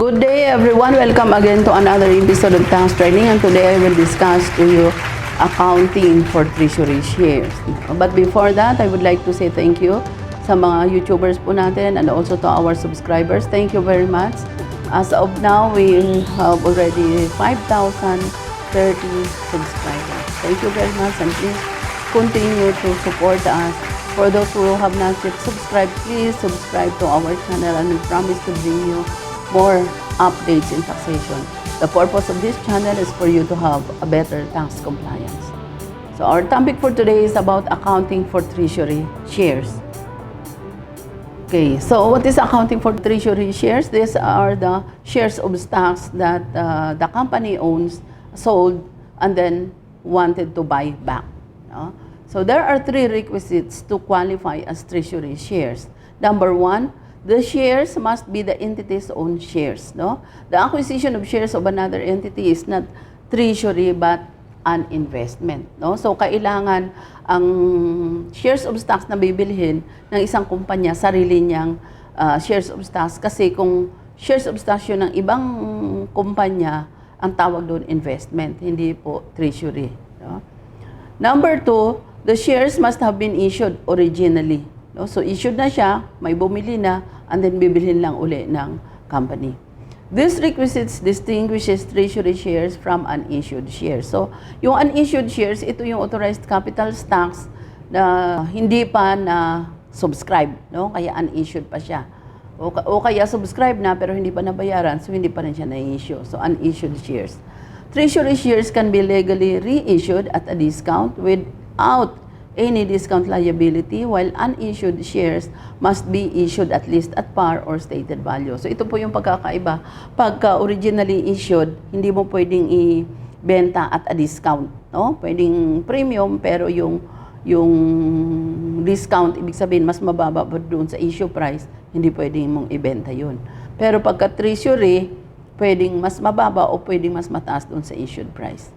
Good day everyone, welcome again to another episode of Tax Training, and today I will discuss to you accounting for treasury shares. But before that, I would like to say thank you sa mga YouTubers po natin and also to our subscribers. Thank you very much. As of now, we have already 5,030 subscribers. Thank you very much, and please continue to support us. For those who have not yet subscribed, please subscribe to our channel, and we promise to bring you more updates in taxation. The purpose of this channel is for you to have a better tax compliance. So our topic for today is about accounting for treasury shares. Okay, so what is accounting for treasury shares? These are the shares of stocks that the company owns, sold, and then wanted to buy back. No? So there are three requisites to qualify as treasury shares. Number one, the shares must be the entity's own shares. No? The acquisition of shares of another entity is not treasury but an investment. No? So kailangan ang shares of stocks na bibilhin ng isang kumpanya, sarili niyang shares of stocks. Kasi kung shares of stocks yun ng ibang kumpanya, ang tawag doon investment, hindi po treasury. No? Number two, the shares must have been issued originally. No? So issued na siya, may bumili na, and then bibilhin lang uli ng company. This requisites distinguishes treasury shares from unissued shares. So yung unissued shares, ito yung authorized capital stocks na hindi pa na subscribe, no? Kaya unissued pa siya. O kaya subscribe na pero hindi pa nabayaran, so hindi pa rin siya na-issue. So unissued shares. Treasury shares can be legally reissued at a discount without any discount liability, while unissued shares must be issued at least at par or stated value. So ito po yung pagkakaiba. Pagka originally issued, hindi mo pwedeng ibenta at a discount. No? Pwedeng premium, pero yung discount, ibig sabihin, mas mababa pa doon sa issue price, hindi pwedeng mong ibenta yun. Pero pagka treasury, pwedeng mas mababa o pwedeng mas mataas doon sa issued price.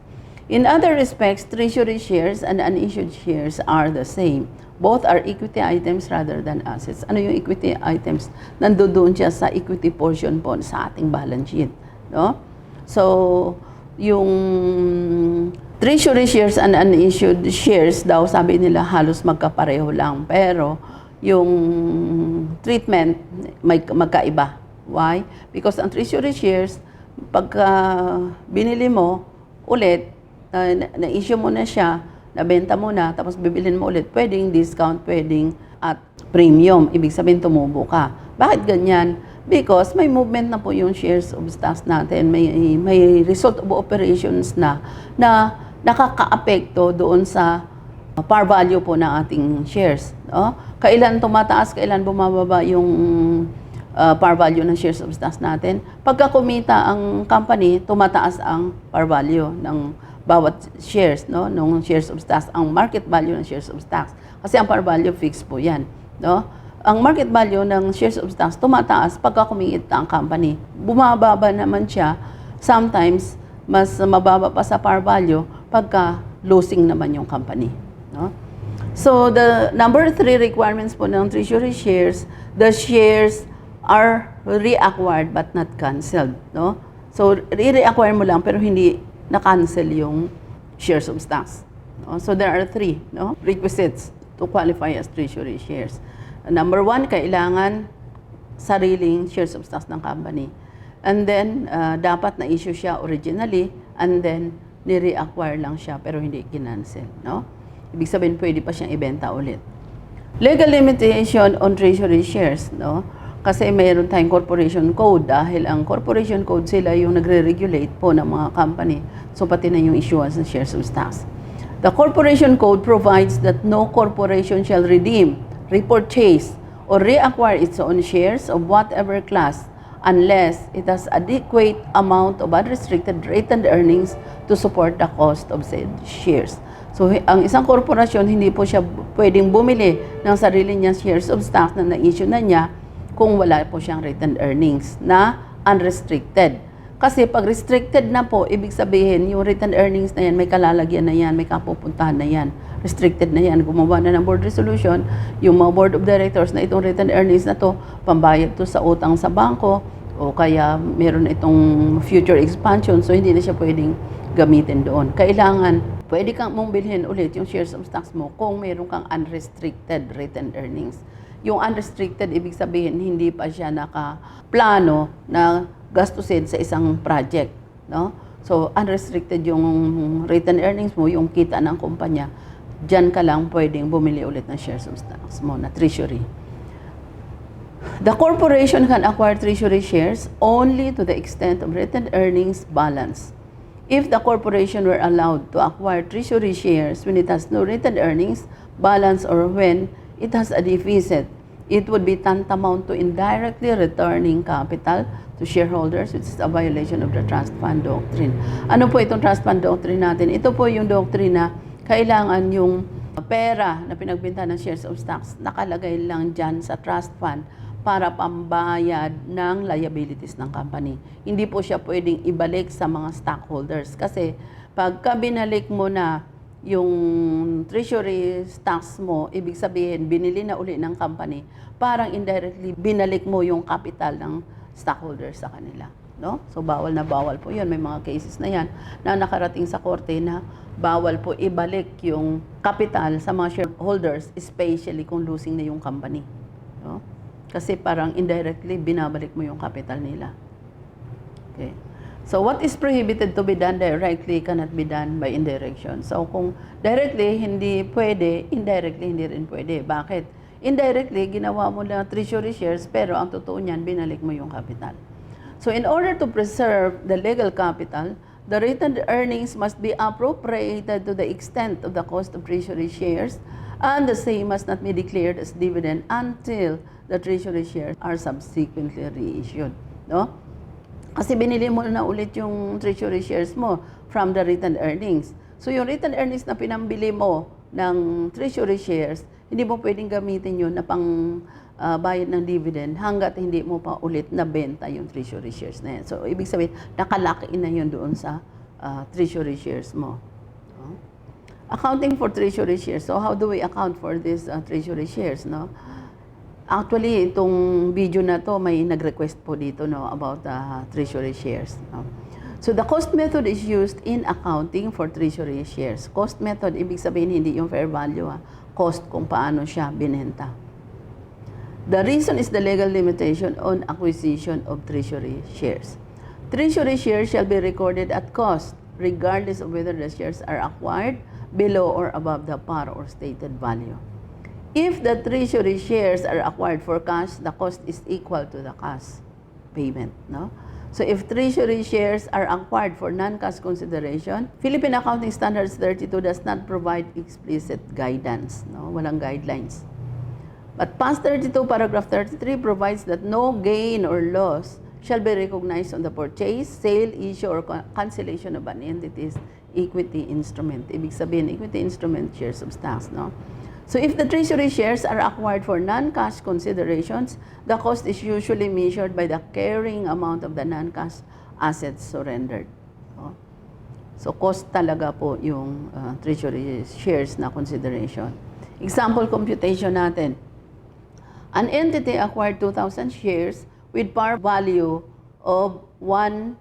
In other respects, treasury shares and unissued shares are the same. Both are equity items rather than assets. Ano yung equity items? Nandoon siya sa equity portion po sa ating balance sheet. No? So, yung treasury shares and unissued shares daw, sabi nila halos magkapareho lang. Pero, yung treatment may magkaiba. Why? Because ang treasury shares, pagka binili mo ulit, na-issue mo na siya, nabenta mo na, tapos bibilhin mo ulit, pwedeng discount, pwedeng at premium. Ibig sabihin, tumubo ka. Bakit ganyan? Because may movement na po yung shares of stocks natin. May result of operations na nakaka-apekto doon sa par value po ng ating shares. No? Kailan tumataas, kailan bumababa yung par value ng shares of stocks natin. Pagka kumita ang company, tumataas ang par value ng bawat shares, no, ng shares of stocks, ang market value ng shares of stocks. Kasi ang par value fixed po 'yan, no? Ang market value ng shares of stocks tumataas pagka kumita ang company. Bumababa naman siya, sometimes mas mababa pa sa par value pagka losing naman yung company, no? So the number 3 requirements po ng treasury shares, the shares are reacquired but not canceled, no? So re-reacquire mo lang pero hindi na-cancel yung shares of stocks. No? So there are 3 no, requisites to qualify as treasury shares. Number 1, kailangan sariling shares of stocks ng company. And then, dapat na-issue siya originally, and then, ni-reacquire lang siya, pero hindi kinancel. No? Ibig sabihin, pwede pa siyang ibenta ulit. Legal limitation on treasury shares. No? Kasi mayroon tayong corporation code, dahil ang corporation code sila yung nagre-regulate po ng mga company. So pati na yung issuance ng shares of stocks. The corporation code provides that no corporation shall redeem, repurchase, or reacquire its own shares of whatever class unless it has adequate amount of unrestricted retained earnings to support the cost of said shares. So ang isang korporasyon, hindi po siya pwedeng bumili ng sarili niyang shares of stocks na na-issue na niya kung wala po siyang retained earnings na unrestricted. Kasi pag restricted na po, ibig sabihin, yung retained earnings na yan, may kalalagyan na yan, may kapupuntahan na yan. Restricted na yan. Gumawa na ng board resolution, yung mga board of directors na itong retained earnings na to, pambayad to sa utang sa bangko, O kaya meron itong future expansion, so hindi na siya pwedeng gamitin doon. Kailangan, pwede kang mong bilhin ulit yung shares of stocks mo kung meron kang unrestricted retained earnings. Yung unrestricted, ibig sabihin, hindi pa siya nakaplano na gastusin sa isang project. No? So, unrestricted yung retained earnings mo, yung kita ng kumpanya, dyan ka lang pwedeng bumili ulit ng shares of stocks mo na treasury. The corporation can acquire treasury shares only to the extent of retained earnings balance. If the corporation were allowed to acquire treasury shares when it has no retained earnings balance or when it has a deficit, it would be tantamount to indirectly returning capital to shareholders, which is a violation of the trust fund doctrine. Ano po itong trust fund doctrine natin? Ito po yung doctrine na kailangan yung pera na pinagbenta ng shares of stocks nakalagay lang dyan sa trust fund para pambayad ng liabilities ng company. Hindi po siya pwedeng ibalik sa mga stockholders. Kasi pagka binalik mo na yung treasury stocks mo, ibig sabihin, binili na uli ng company, parang indirectly binalik mo yung capital ng stockholders sa kanila. No? So bawal na bawal po yun. May mga cases na yan na nakarating sa korte na bawal po ibalik yung capital sa mga shareholders, especially kung losing na yung company. No? Kasi parang indirectly, binabalik mo yung capital nila. Okay. So, what is prohibited to be done directly cannot be done by indirection. So, kung directly, hindi pwede, indirectly, hindi rin pwede. Bakit? Indirectly, ginawa mo lang treasury shares, pero ang totoo niyan, binalik mo yung capital. So, in order to preserve the legal capital, the retained earnings must be appropriated to the extent of the cost of treasury shares, and the same must not be declared as dividend until the treasury shares are subsequently reissued. No? Kasi binili mo na ulit yung treasury shares mo from the retained earnings. So yung retained earnings na pinambili mo ng treasury shares, hindi mo pwedeng gamitin yun na pang bayad ng dividend hanggat hindi mo pa ulit nabenta yung treasury shares na yan. So ibig sabihin, nakalock in na yun doon sa treasury shares mo. No? Accounting for treasury shares. So how do we account for these treasury shares? No? Actually, itong video na to may nag-request po dito no about treasury shares. No? So the cost method is used in accounting for treasury shares. Cost method, ibig sabihin hindi yung fair value. Cost kung paano siya binenta. The reason is the legal limitation on acquisition of treasury shares. Treasury shares shall be recorded at cost regardless of whether the shares are acquired below or above the par or stated value. If the treasury shares are acquired for cash, the cost is equal to the cash payment. No? So if treasury shares are acquired for non-cash consideration, Philippine Accounting Standards 32 does not provide explicit guidance. No? Walang guidelines. But PAS 32 paragraph 33 provides that no gain or loss shall be recognized on the purchase, sale, issue, or cancellation of an entity's equity instrument. Ibig sabihin, equity instrument, shares of stocks. No? So if the treasury shares are acquired for non-cash considerations, the cost is usually measured by the carrying amount of the non-cash assets surrendered. So cost talaga po yung treasury shares na consideration. Example computation natin. An entity acquired 2,000 shares with par value of 100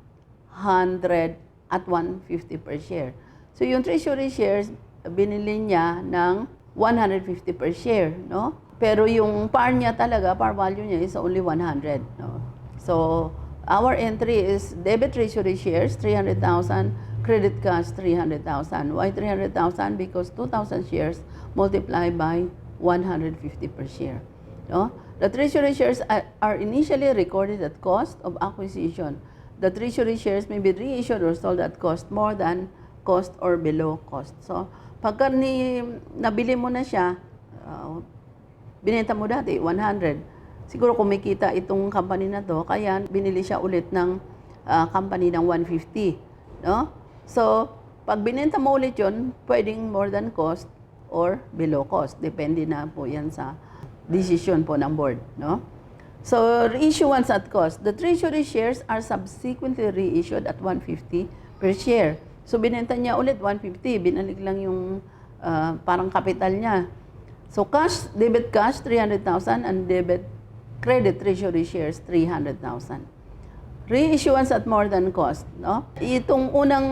at 150 per share. So yung treasury shares, binili niya ng 150 per share, no? Pero yung par niya talaga, par value niya is only 100, no? So, our entry is debit treasury shares, 300,000, credit cash, 300,000. Why 300,000? Because 2,000 shares multiplied by 150 per share, no? The treasury shares are initially recorded at cost of acquisition. The treasury shares may be reissued or sold at cost more than cost or below cost. So, pagka nabili mo na siya, binenta mo dati, 100. Siguro kumikita itong company na to, kaya binili siya ulit ng company ng 150. No? So, pag binenta mo ulit yun, pwedeng more than cost or below cost. Depende na po yan sa decision po ng board. No? So, reissuance at cost. The treasury shares are subsequently reissued at 150 per share. So, binenta niya ulit 150, binalik lang yung parang capital niya. So, debit cash, 300,000 and debit credit treasury shares, 300,000. Reissuance at more than cost, no? Itong unang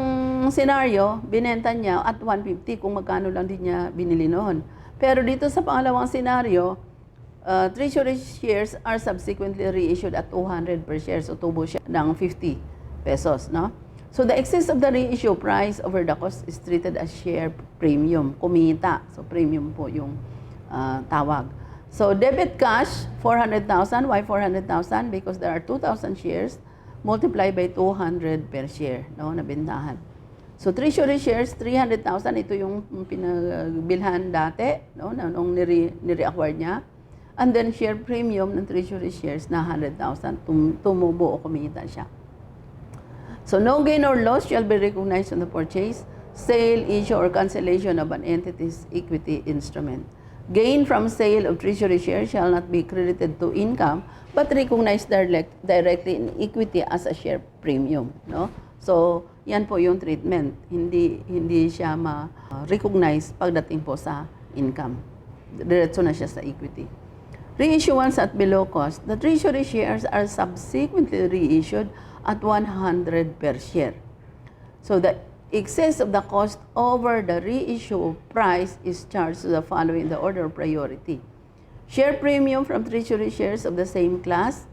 senaryo, binenta niya at 150 kung magkano lang din niya binili noon. Pero dito sa pangalawang senaryo, treasury shares are subsequently reissued at 200 per share. So tubo siya ng 50 pesos, no? So the excess of the reissue price over the cost is treated as share premium, kumita. So premium po yung tawag. So debit cash, 400,000. Why 400,000? Because there are 2,000 shares multiplied by 200 per share, no, nabentahan. So treasury shares, 300,000. Ito yung pinagbilhan dati, no, nung nire-acquire niya. And then share premium ng treasury shares na 100,000. Tumubo o kumita siya. So no gain or loss shall be recognized on the purchase, sale, issue, or cancellation of an entity's equity instrument. Gain from sale of treasury shares shall not be credited to income but recognized directly in equity as a share premium, no? So, yan po yung treatment. Hindi siya ma-recognize pagdating po sa income. Diretso na siya sa equity. Reissuance at below cost. The treasury shares are subsequently reissued at 100 per share. So, the excess of the cost over the reissue price is charged to the following in the order of priority. Share premium from treasury shares of the same class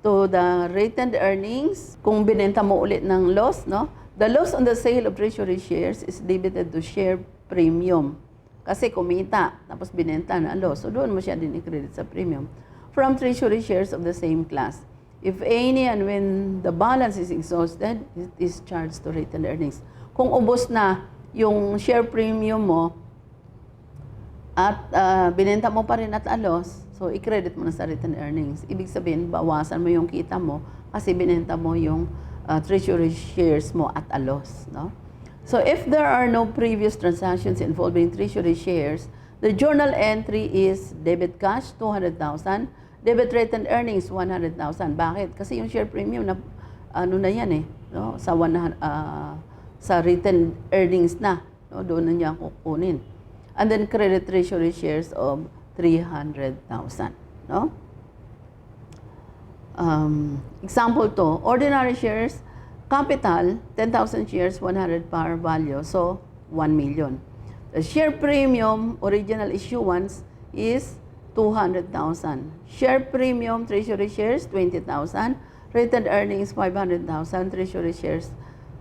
to the retained earnings. Kung binenta mo ulit ng loss, no? The loss on the sale of treasury shares is debited to share premium. Kasi kumita, tapos binenta na loss. So doon mo siya din i-credit sa premium. From treasury shares of the same class. If any and when the balance is exhausted, it is charged to retained earnings. Kung ubos na yung share premium mo at binenta mo pa rin at a loss, so i-credit mo na sa retained earnings. Ibig sabihin, bawasan mo yung kita mo kasi binenta mo yung treasury shares mo at a loss, no? So if there are no previous transactions involving treasury shares, the journal entry is debit cash 200,000, debit retained earnings 100,000. Bakit? Kasi yung share premium na ano na yan no? Sa written earnings na, no? Doon na niya kukunin. And then credit treasury shares of 300,000, no? Example 2, ordinary shares, capital, 10,000 shares, 100 par value, so 1 million. The share premium, original issuance, is 200,000. Share premium, treasury shares, 20,000. Retained earnings, 500,000. Treasury shares,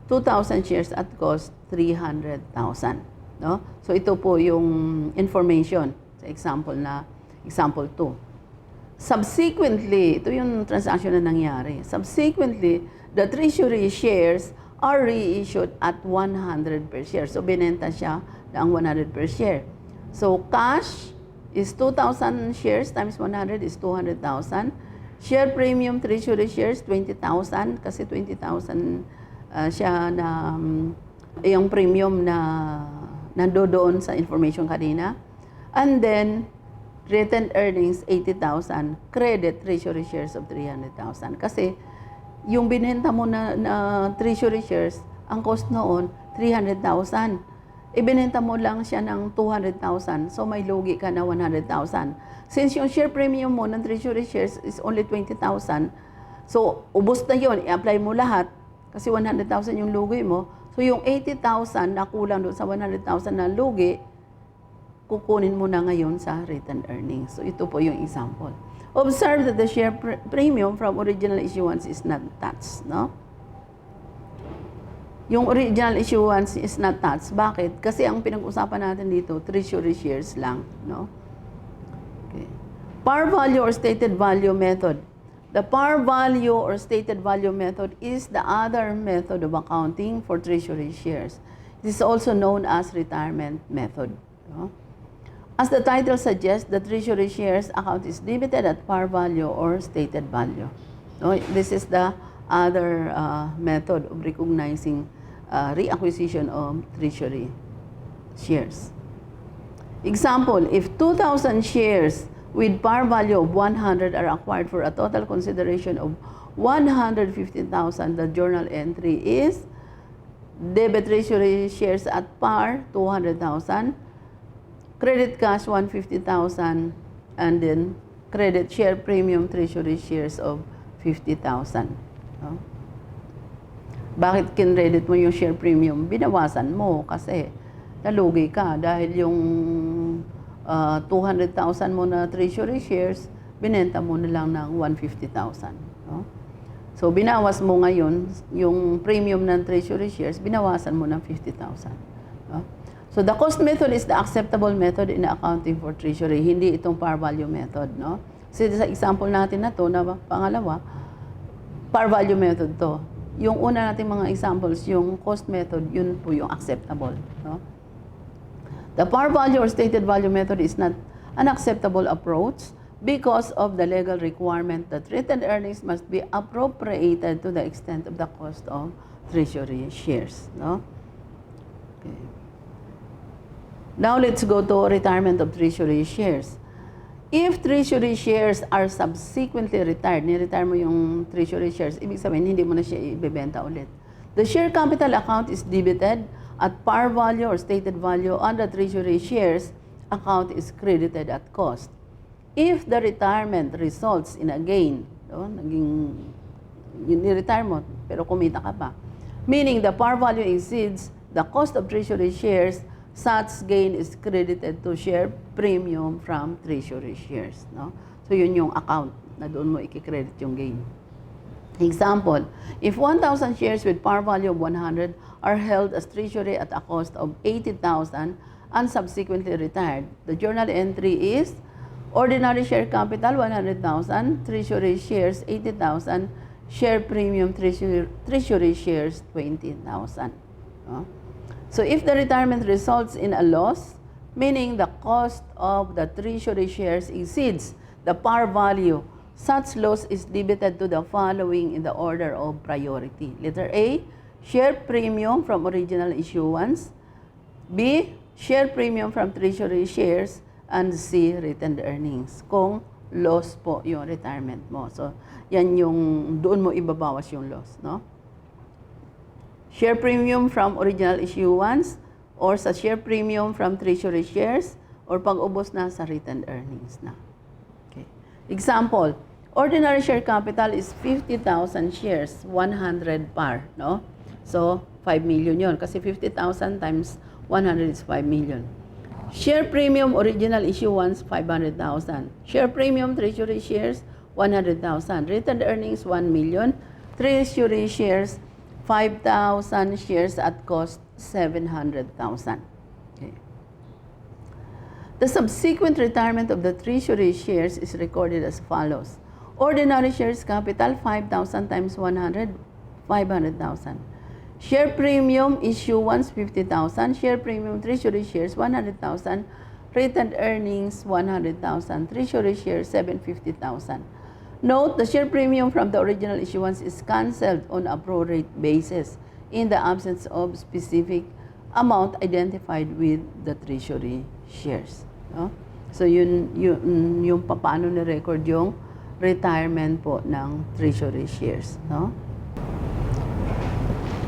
2,000 shares at cost, 300,000. No? So ito po yung information sa example 2. Subsequently, ito yung transaction na nangyari. Subsequently, the treasury shares are reissued at 100 per share. So binenta siya ng 100 per share. So cash is 2,000 shares times 100 is 200,000. Share premium treasury shares, 20,000 kasi 20,000 siya na yung premium na nandoon sa information kanina. And then, retained earnings, 80,000. Credit treasury shares of 300,000. Kasi, yung binenta mo na treasury shares, ang cost noon, 300,000. Ibinenta mo lang siya ng 200,000. So, may lugi ka na 100,000. Since yung share premium mo ng treasury shares is only 20,000, so, ubos na yun. I-apply mo lahat. Kasi 100,000 yung lugi mo. So, yung 80,000 na kulang doon sa 100,000 na lugi, kukunin mo na ngayon sa retained earnings. So, ito po yung example. Observe that the share premium from original issuance is not touched, no? Yung original issuance is not touched. Bakit? Kasi ang pinag-usapan natin dito, treasury shares lang, no? Okay. Par value or stated value method. The par value or stated value method is the other method of accounting for treasury shares. It is also known as retirement method. No? As the title suggests, the treasury shares account is debited at par value or stated value. No? This is the other method of recognizing reacquisition of treasury shares. Example, if 2,000 shares with par value of 100 are acquired for a total consideration of 150,000, the journal entry is debit treasury shares at par, 200,000, credit cash, 150,000, and then credit share premium treasury shares of 50,000. No? Bakit kinredit mo yung share premium? Binawasan mo kasi nalugi ka dahil yung 200,000 mo na treasury shares, binenta mo na lang ng 150,000. No? So, binawas mo ngayon, yung premium ng treasury shares, binawasan mo ng 50,000. No? So, the cost method is the acceptable method in accounting for treasury, hindi itong par value method. No? Kasi sa example natin na to, na pangalawa, par value method to. Yung una nating mga examples, yung cost method, yun po yung acceptable. No? The par value or stated value method is not an acceptable approach because of the legal requirement that written earnings must be appropriated to the extent of the cost of treasury shares. No? Okay. Now let's go to retirement of treasury shares. If treasury shares are subsequently retired, ni-retire mo yung treasury shares, ibig sabihin hindi mo na siya ibebenta ulit. The share capital account is debited at par value or stated value on the treasury shares account is credited at cost. If the retirement results in a gain, no, ni-retire mo, pero kumita ka pa, meaning the par value exceeds the cost of treasury shares, such gain is credited to share premium from treasury shares. No? So, yun yung account na doon mo i-credit yung gain. Example, if 1,000 shares with par value of 100 are held as treasury at a cost of 80,000 and subsequently retired, the journal entry is ordinary share capital 100,000, treasury shares 80,000, share premium treasury shares 20,000. No? So if the retirement results in a loss, meaning the cost of the treasury shares exceeds the par value, such loss is debited to the following in the order of priority. Letter A, share premium from original issuance. B, share premium from treasury shares. And C, retained earnings. Kung loss po yung retirement mo. So, yan yung doon mo ibabawas yung loss. No? Share premium from original issuance or sa share premium from treasury shares or pag-ubos na sa retained earnings na. Okay. Example, ordinary share capital is 50,000 shares, 100 par, no? So, 5 million yon kasi 50,000 times 100 is 5 million. Share premium original issuance 500,000. Share premium treasury shares 100,000. Retained earnings 1 million. Treasury shares 5,000 shares at cost 700,000. Okay. The subsequent retirement of the treasury shares is recorded as follows. Ordinary shares capital 5,000 times 100, 500,000. Share premium issuance 50,000. Share premium treasury shares 100,000. Retained earnings 100,000. Treasury shares 750,000. Note, the share premium from the original issuance is cancelled on a prorate basis in the absence of specific amount identified with the treasury shares. No? So, yung paano ni-record yung retirement po ng treasury shares. No?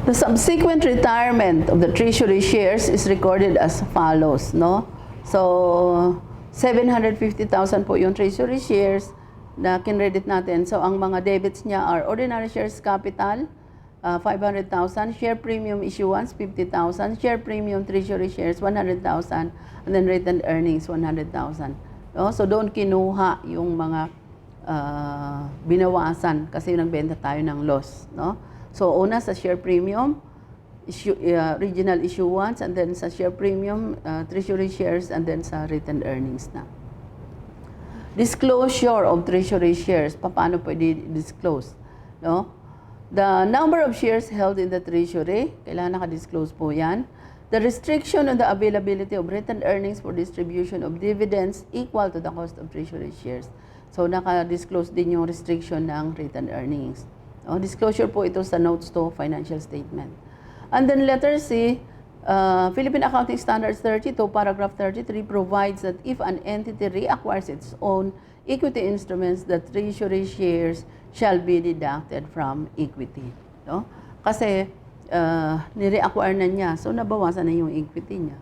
The subsequent retirement of the treasury shares is recorded as follows. No? So, 750,000 po yung treasury shares na kinredit natin. So, ang mga debits niya are ordinary shares capital, 500,000, share premium issuance, 50,000, share premium treasury shares, 100,000, and then retained earnings, 100,000. No? So, doon kinuha yung mga binawasan kasi nagbenta tayo ng loss. No? So, una sa share premium, original issuance, and then sa share premium, treasury shares, and then sa retained earnings na. Disclosure of treasury shares. Paano pwede disclose? No? The number of shares held in the treasury, kailangan naka-disclose po yan. The restriction on the availability of retained earnings for distribution of dividends equal to the cost of treasury shares. So, naka-disclose din yung restriction ng retained earnings. No? Disclosure po ito sa notes to financial statement. And then letter C, Philippine Accounting Standards 32, paragraph 33 provides that if an entity reacquires its own equity instruments, the treasury shares shall be deducted from equity. No? Kasi ni-reacquire na niya, so nabawasan na yung equity niya.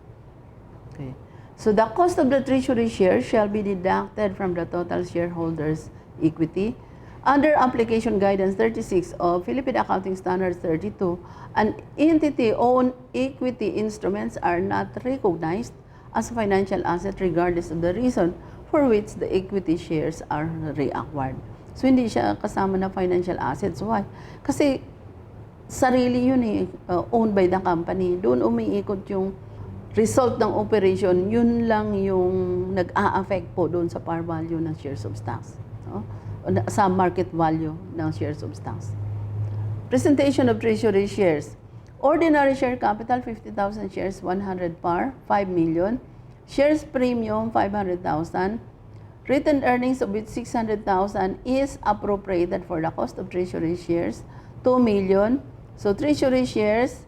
Okay. So the cost of the treasury shares shall be deducted from the total shareholders' equity. Under Application Guidance 36 of Philippine Accounting Standards 32, an entity-owned equity instruments are not recognized as a financial asset regardless of the reason for which the equity shares are reacquired. So, hindi siya kasama na financial assets. Why? Kasi sarili yun eh, owned by the company. Doon umiikot yung result ng operation, yun lang yung nag-a-affect po doon sa par value ng shares of stocks. No? Sa market value ng shares of stocks. Presentation of treasury shares. Ordinary share capital, 50,000 shares, 100 par, 5 million. Shares premium, 500,000. Written earnings of which 600,000 is appropriated for the cost of treasury shares, 2 million. So, treasury shares,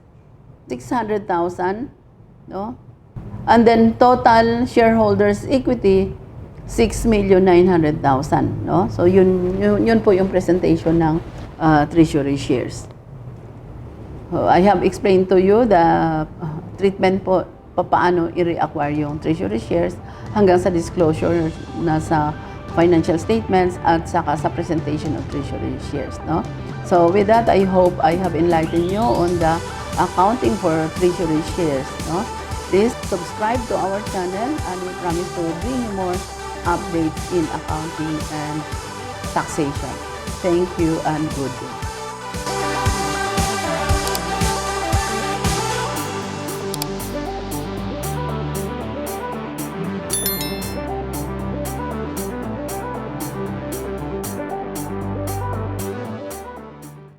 600,000, no? And then, total shareholders' equity, 6,900,000, no? So, yun po yung presentation ng treasury shares. I have explained to you the treatment po, paano i-reacquire yung treasury shares hanggang sa disclosure na sa financial statements at saka sa presentation of treasury shares, no? So, with that, I hope I have enlightened you on the accounting for treasury shares, no? Please subscribe to our channel and we promise to bring you more updates in accounting and taxation. Thank you and good day.